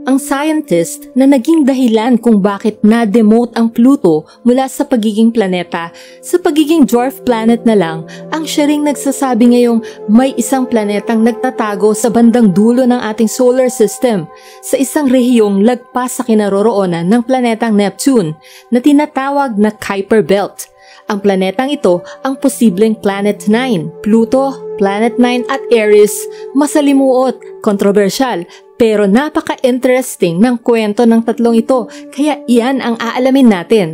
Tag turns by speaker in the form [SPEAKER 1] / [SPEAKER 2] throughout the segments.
[SPEAKER 1] Ang scientist na naging dahilan kung bakit na-demote ang Pluto mula sa pagiging planeta sa pagiging dwarf planet na lang, ang siya ring nagsasabi ngayong may isang planetang nagtatago sa bandang dulo ng ating solar system sa isang rehiyong lagpas sa kinaroroonan ng planetang Neptune na tinatawag na Kuiper Belt. Ang planetang ito ang posibleng Planet 9, Pluto, Planet 9 at Eris, masalimuot, kontrobersyal, pero napaka-interesting ng kwento ng tatlong ito, kaya iyan ang aalamin natin.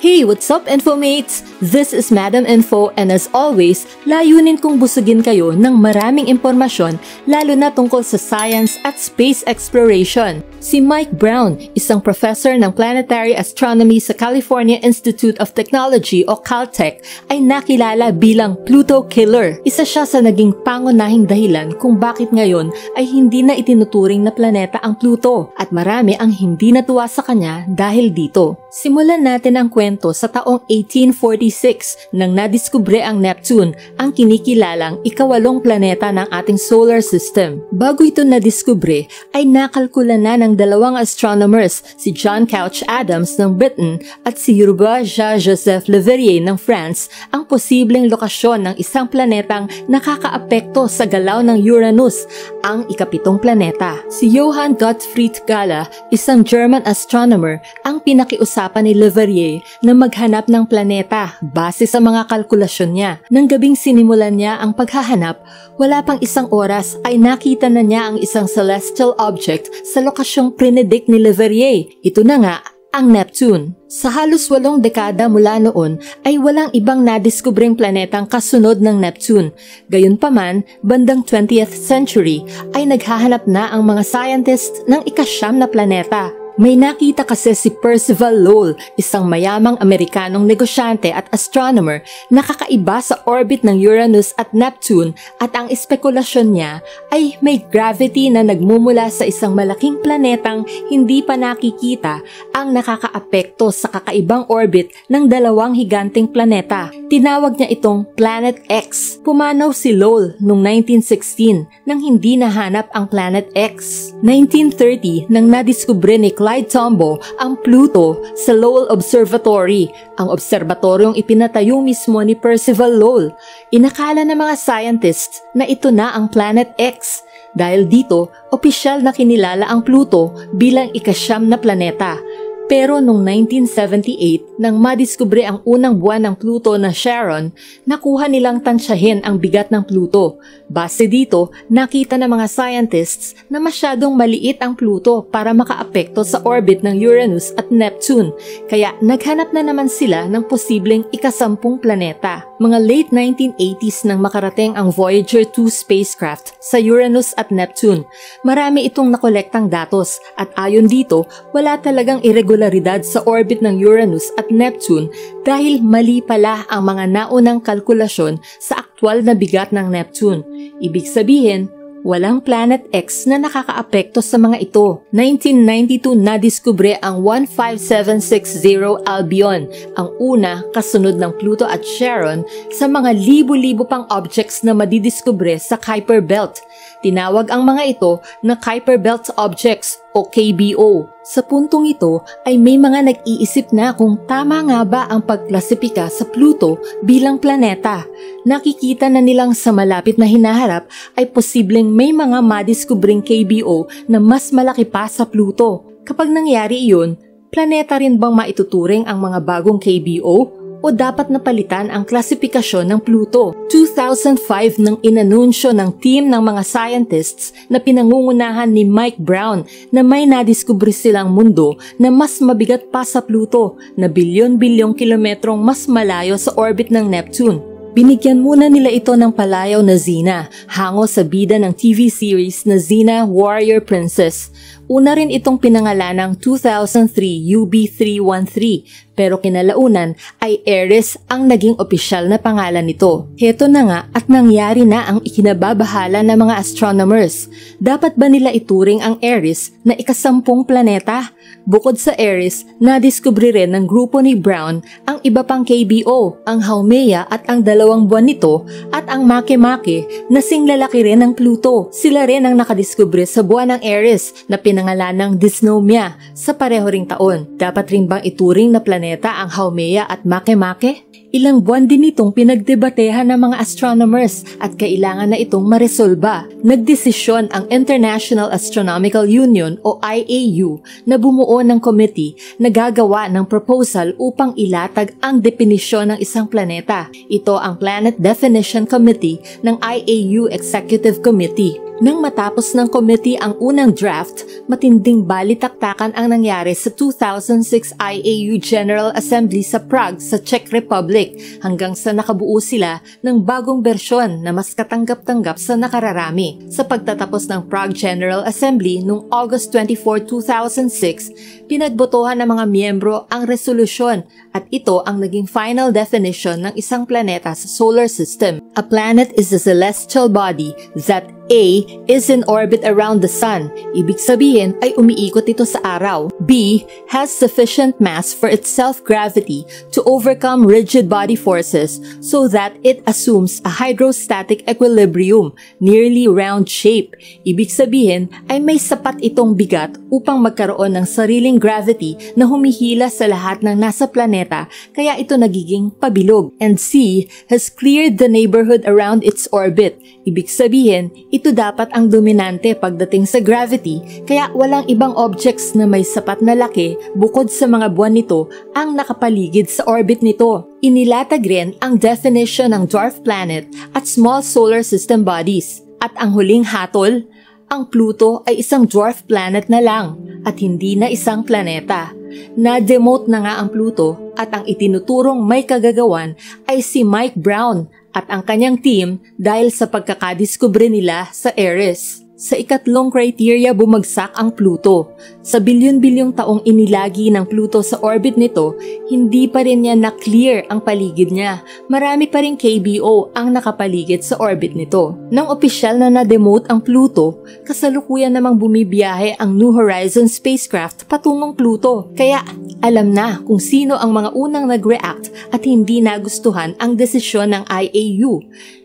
[SPEAKER 1] Hey, what's up Infomates? This is Madam Info and as always, layunin kong busugin kayo ng maraming impormasyon lalo na tungkol sa science at space exploration. Si Mike Brown, isang professor ng planetary astronomy sa California Institute of Technology o Caltech, ay nakilala bilang Pluto Killer. Isa siya sa naging pangunahing dahilan kung bakit ngayon ay hindi na itinuturing na planeta ang Pluto at marami ang hindi natuwa sa kanya dahil dito. Simulan natin ang kwento sa taong 1846 nang nadiskubre ang Neptune, ang kinikilalang ikawalong planeta ng ating solar system. Bago ito nadiskubre ay nakalkula na ng dalawang astronomers, si John Couch Adams ng Britain at si Jean-Joseph Le Verrier ng France, ang posibleng lokasyon ng isang planetang nakakaapekto sa galaw ng Uranus, ang ikapitong planeta. Si Johann Gottfried Galle, isang German astronomer, ang pinakiusapan ni Le Verrier na maghanap ng planeta base sa mga kalkulasyon niya. Nang gabing sinimulan niya ang paghahanap, wala pang isang oras ay nakita na niya ang isang celestial object sa lokasyong predict ni Le Verrier. Ito na nga ang Neptune. Sa halos 8 dekada mula noon ay walang ibang nadiskubreng planetang kasunod ng Neptune. Gayunpaman, bandang 20th century ay naghahanap na ang mga scientists ng ika-9 na planeta. May nakita kasi si Percival Lowell, isang mayamang Amerikanong negosyante at astronomer na kakaiba sa orbit ng Uranus at Neptune at ang espekulasyon niya ay may gravity na nagmumula sa isang malaking planetang hindi pa nakikita ang nakakaapekto sa kakaibang orbit ng dalawang higanting planeta. Tinawag niya itong Planet X. Pumanaw si Lowell noong 1916 nang hindi nahanap ang Planet X. 1930 nang nadiskubre ni Clyde Tombaugh ang Pluto sa Lowell Observatory, ang obserbatoryong ipinatayo mismo ni Percival Lowell. Inakala ng mga scientists na ito na ang Planet X. Dahil dito, opisyal na kinilala ang Pluto bilang ika-9 na planeta. Pero noong 1978, nang madiskubre ang unang buwan ng Pluto na Charon, nakuha nilang tansyahin ang bigat ng Pluto. Base dito, nakita ng mga scientists na masyadong maliit ang Pluto para makaapekto sa orbit ng Uranus at Neptune, kaya naghanap na naman sila ng posibleng ika-10 planeta. Mga late 1980s nang makarating ang Voyager 2 spacecraft sa Uranus at Neptune. Marami itong nakolektang datos at ayon dito, wala talagang irregularidad sa orbit ng Uranus at Neptune dahil mali pala ang mga naunang kalkulasyon sa aktwal na bigat ng Neptune. Ibig sabihin, walang Planet X na nakakaapekto sa mga ito. 1992 nadiskubre ang 15760 Albion, ang una kasunod ng Pluto at Charon sa mga libo-libo pang objects na madidiskubre sa Kuiper Belt. Tinawag ang mga ito na Kuiper Belt Objects o KBO. Sa puntong ito ay may mga nag-iisip na kung tama nga ba ang pagklasipika sa Pluto bilang planeta. Nakikita na nilang sa malapit na hinaharap ay posibleng may mga madiskubring KBO na mas malaki pa sa Pluto. Kapag nangyari iyon, planeta rin bang maituturing ang mga bagong KBO? O dapat napalitan ang klasifikasyon ng Pluto? 2005 nang inanunsyo ng team ng mga scientists na pinangungunahan ni Mike Brown na may nadiskubre silang mundo na mas mabigat pa sa Pluto na bilyon-bilyong kilometrong mas malayo sa orbit ng Neptune. Binigyan muna nila ito ng palayaw na Xena, hango sa bida ng TV series na Xena Warrior Princess. Una rin itong pinangalanang 2003 UB313 pero kinalaunan ay Eris ang naging opisyal na pangalan nito. Heto na nga at nangyari na ang ikinababahala ng mga astronomers. Dapat ba nila ituring ang Eris na ika-10 planeta? Bukod sa Eris, nadiskubre rin ng grupo ni Brown ang iba pang KBO, ang Haumea at ang 2 buwan nito at ang Makemake na singlalaki rin ng Pluto. Sila rin ang nakadiskubre sa buwan ng Eris na pinangalan ng Dysnomia sa pareho ring taon. Dapat rin bang ituring na planeta ang Haumea at Makemake? Ilang buwan din itong pinagdebatehan ng mga astronomers at kailangan na itong maresolba. Nagdesisyon ang International Astronomical Union o IAU na bumuo ng committee na gagawa ng proposal upang ilatag ang definisyon ng isang planeta. Ito ang Planet Definition Committee ng IAU Executive Committee. Nang matapos ng committee ang unang draft, matinding balitaktakan ang nangyari sa 2006 IAU General Assembly sa Prague sa Czech Republic hanggang sa nakabuo sila ng bagong bersyon na mas katanggap-tanggap sa nakararami. Sa pagtatapos ng Prague General Assembly noong August 24, 2006, pinagbotohan ng mga miyembro ang resolusyon at ito ang naging final definition ng isang planeta sa solar system. A planet is a celestial body that A is in orbit around the Sun. Ibig sabihin ay umiikot ito sa araw. B has sufficient mass for its self-gravity to overcome rigid body forces so that it assumes a hydrostatic equilibrium, nearly round shape. Ibig sabihin ay may sapat itong bigat upang magkaroon ng sariling gravity na humihila sa lahat ng nasa planeta kaya ito nagiging pabilog. And C has cleared the neighborhood around its orbit. Ibig sabihin, ito dapat ang dominante pagdating sa gravity kaya walang ibang objects na may sapat na laki bukod sa mga buwan nito ang nakapaligid sa orbit nito. Inilatag rin ang definition ng dwarf planet at small solar system bodies. At ang huling hatol, ang Pluto ay isang dwarf planet na lang at hindi na isang planeta. Na-demote na nga ang Pluto at ang itinuturong may kagagawan ay si Mike Brown at ang kanyang team dahil sa pagkakadiskubre nila sa Eris. Sa ikatlong criteria bumagsak ang Pluto. Sa bilyon-bilyong taong inilagi ng Pluto sa orbit nito, hindi pa rin niya na-clear ang paligid niya. Marami pa rin KBO ang nakapaligid sa orbit nito. Nang opisyal na na-demote ang Pluto, kasalukuyan namang bumibiyahe ang New Horizons spacecraft patungong Pluto. Kaya alam na kung sino ang mga unang nag-react at hindi nagustuhan ang desisyon ng IAU.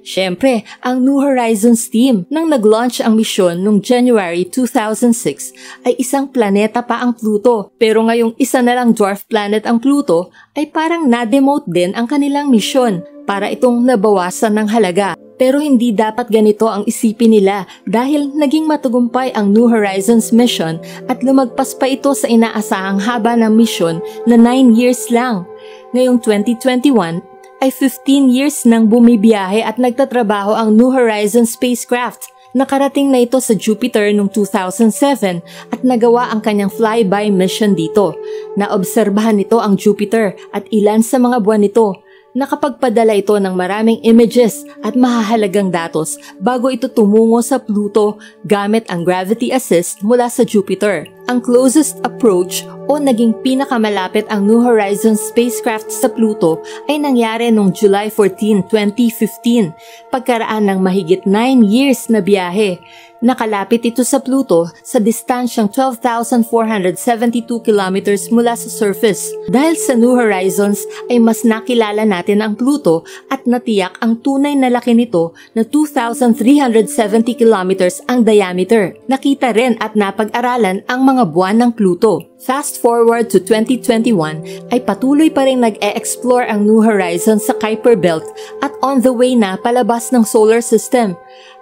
[SPEAKER 1] Siyempre, ang New Horizons team nang nag-launch ang misyon noong January 2006 ay isang planeta pa ang Pluto. Pero ngayong isa na lang dwarf planet ang Pluto ay parang na-demote din ang kanilang misyon para itong nabawasan ng halaga. Pero hindi dapat ganito ang isipin nila dahil naging matagumpay ang New Horizons mission at lumagpas pa ito sa inaasahang haba ng misyon na 9 years lang. Ngayong 2021, ay 15 years nang bumibiyahe at nagtatrabaho ang New Horizons spacecraft. Nakarating na ito sa Jupiter noong 2007 at nagawa ang kanyang flyby mission dito. Naobserbahan nito ang Jupiter at ilan sa mga buwan nito. Nakapagpadala ito ng maraming images at mahahalagang datos bago ito tumungo sa Pluto gamit ang gravity assist mula sa Jupiter. Ang closest approach o naging pinakamalapit ang New Horizons spacecraft sa Pluto ay nangyari noong July 14, 2015, pagkaraan ng mahigit 9 years na biyahe. Nakalapit ito sa Pluto sa distansyang 12,472 kilometers mula sa surface. Dahil sa New Horizons ay mas nakilala natin ang Pluto at natiyak ang tunay na laki nito na 2,370 kilometers ang diameter. Nakita rin at napag-aralan ang mga buwan ng Pluto. Fast forward to 2021 ay patuloy pa rin nag-e-explore ang New Horizons sa Kuiper Belt at on the way na palabas ng solar system.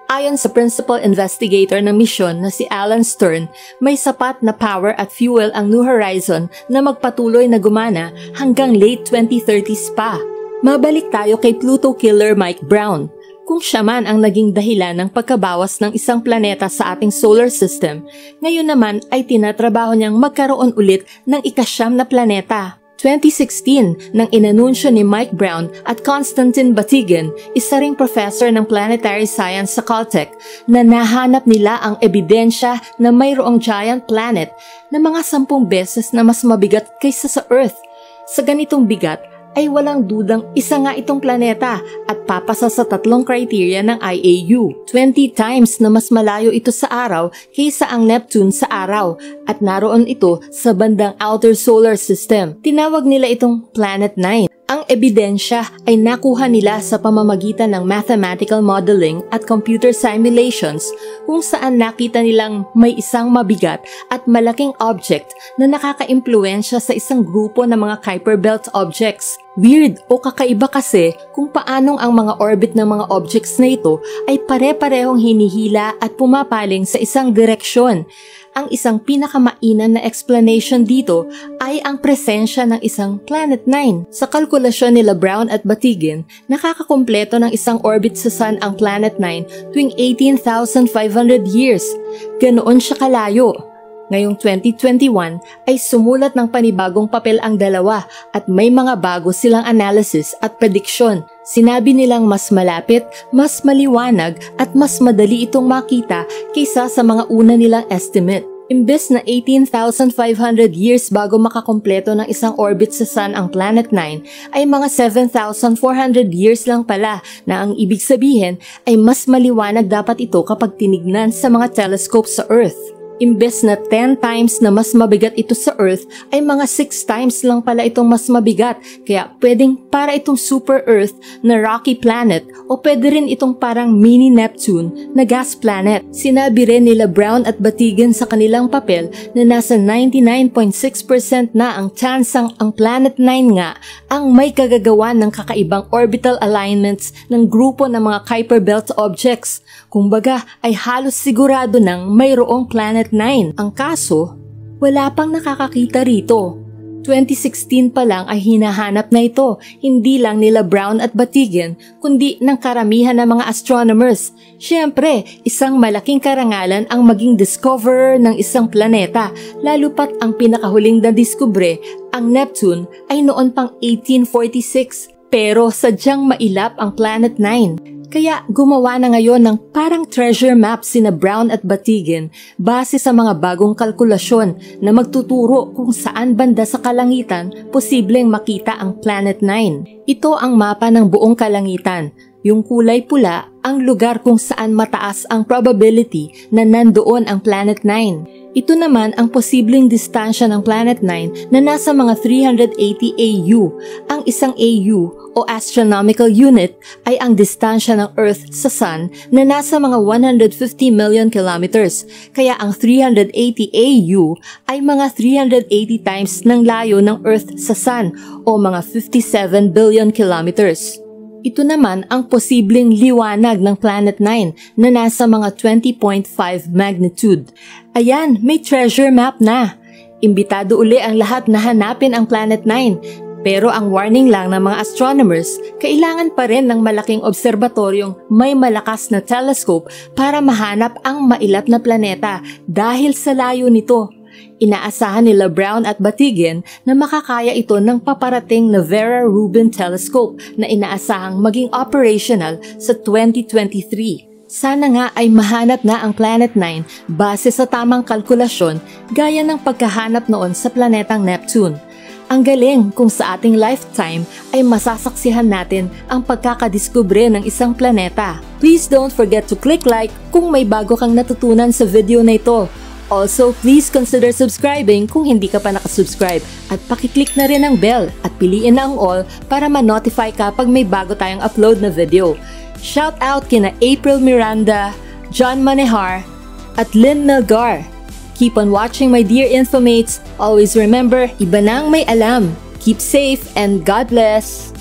[SPEAKER 1] Ayon sa principal investigator ng misyon na si Alan Stern, may sapat na power at fuel ang New Horizon na magpatuloy na gumana hanggang late 2030s pa. Mabalik tayo kay Pluto killer Mike Brown. Kung siya man ang naging dahilan ng pagkabawas ng isang planeta sa ating solar system, ngayon naman ay tinatrabaho niyang magkaroon ulit ng ika-9 na planeta. 2016 nang inanunsyo ni Mike Brown at Konstantin Batygin, isa ring professor ng planetary science sa Caltech, na nahanap nila ang ebidensya na mayroong giant planet na mga 10 beses na mas mabigat kaysa sa Earth. Sa ganitong bigat ay walang dudang isa nga itong planeta at papasa sa 3 criteria ng IAU. 20 times na mas malayo ito sa araw kaysa ang Neptune sa araw at naroon ito sa bandang outer solar system. Tinawag nila itong Planet 9. Ang ebidensya ay nakuha nila sa pamamagitan ng mathematical modeling at computer simulations kung saan nakita nilang may isang mabigat at malaking object na nakaka-impluwensya sa isang grupo ng mga Kuiper Belt objects. Weird o kakaiba kasi kung paanong ang mga orbit ng mga objects na ito ay pare-parehong hinihila at pumapaling sa isang direksyon. Ang isang pinakamainan na explanation dito ay ang presensya ng isang Planet 9. Sa kalkulasyon nila Brown at Batygin, nakakakumpleto ng isang orbit sa Sun ang Planet 9 tuwing 18,500 years. Ganoon siya kalayo. Ngayong 2021 ay sumulat ng panibagong papel ang dalawa at may mga bago silang analysis at prediction. Sinabi nilang mas malapit, mas maliwanag at mas madali itong makita kaysa sa mga una nilang estimate. Imbes na 18,500 years bago makakompleto ng isang orbit sa Sun ang Planet 9, ay mga 7,400 years lang pala na ang ibig sabihin ay mas maliwanag dapat ito kapag tinignan sa mga telescope sa Earth. Imbes na 10 times na mas mabigat ito sa Earth, ay mga 6 times lang pala itong mas mabigat. Kaya pwedeng para itong super Earth na rocky planet o pwede rin itong parang mini Neptune na gas planet. Sinabi rin nila Brown at Batygin sa kanilang papel na nasa 99.6% na ang tsansang ang Planet 9 nga ang may kagagawa ng kakaibang orbital alignments ng grupo ng mga Kuiper Belt objects. Kumbaga ay halos sigurado nang mayroong Planet 9. Ang kaso, wala pang nakakakita rito. 2016 pa lang ay hinahanap na ito, hindi lang nila Brown at Batygin, kundi ng karamihan ng mga astronomers. Siyempre, isang malaking karangalan ang maging discoverer ng isang planeta, lalo pat ang pinakahuling na diskubre, ang Neptune, ay noon pang 1846. Pero sadyang mailap ang Planet 9. Kaya gumawa na ngayon ng parang treasure map sina Brown at Batygin base sa mga bagong kalkulasyon na magtuturo kung saan banda sa kalangitan posibleng makita ang Planet 9. Ito ang mapa ng buong kalangitan. Yung kulay pula ang lugar kung saan mataas ang probability na nandoon ang Planet 9. Ito naman ang posibleng distansya ng Planet 9 na nasa mga 380 AU. Ang isang AU o astronomical unit ay ang distansya ng Earth sa Sun na nasa mga 150 million kilometers. Kaya ang 380 AU ay mga 380 times ng layo ng Earth sa Sun o mga 57 billion kilometers. Ito naman ang posibleng liwanag ng Planet 9 na nasa mga 20.5 magnitude. Ayan, may treasure map na. Imbitado uli ang lahat na hanapin ang Planet 9. Pero ang warning lang ng mga astronomers, kailangan pa rin ng malaking obserbatoryong may malakas na telescope para mahanap ang mailap na planeta dahil sa layo nito. Inaasahan nila Brown at Batygin na makakaya ito ng paparating na Vera Rubin Telescope na inaasahang maging operational sa 2023. Sana nga ay mahanap na ang Planet 9 base sa tamang kalkulasyon gaya ng pagkahanap noon sa planetang Neptune. Ang galing kung sa ating lifetime ay masasaksihan natin ang pagkakadiskubre ng isang planeta. Please don't forget to click like kung may bago kang natutunan sa video na ito. Also, please consider subscribing kung hindi ka pa nakasubscribe at pakiclick na rin ang bell at piliin na ang all para ma-notify ka pag may bago tayong upload na video. Shout out kina April Miranda, John Manehar, at Lynn Melgar. Keep on watching my dear Infomates. Always remember, iba nang may alam. Keep safe and God bless!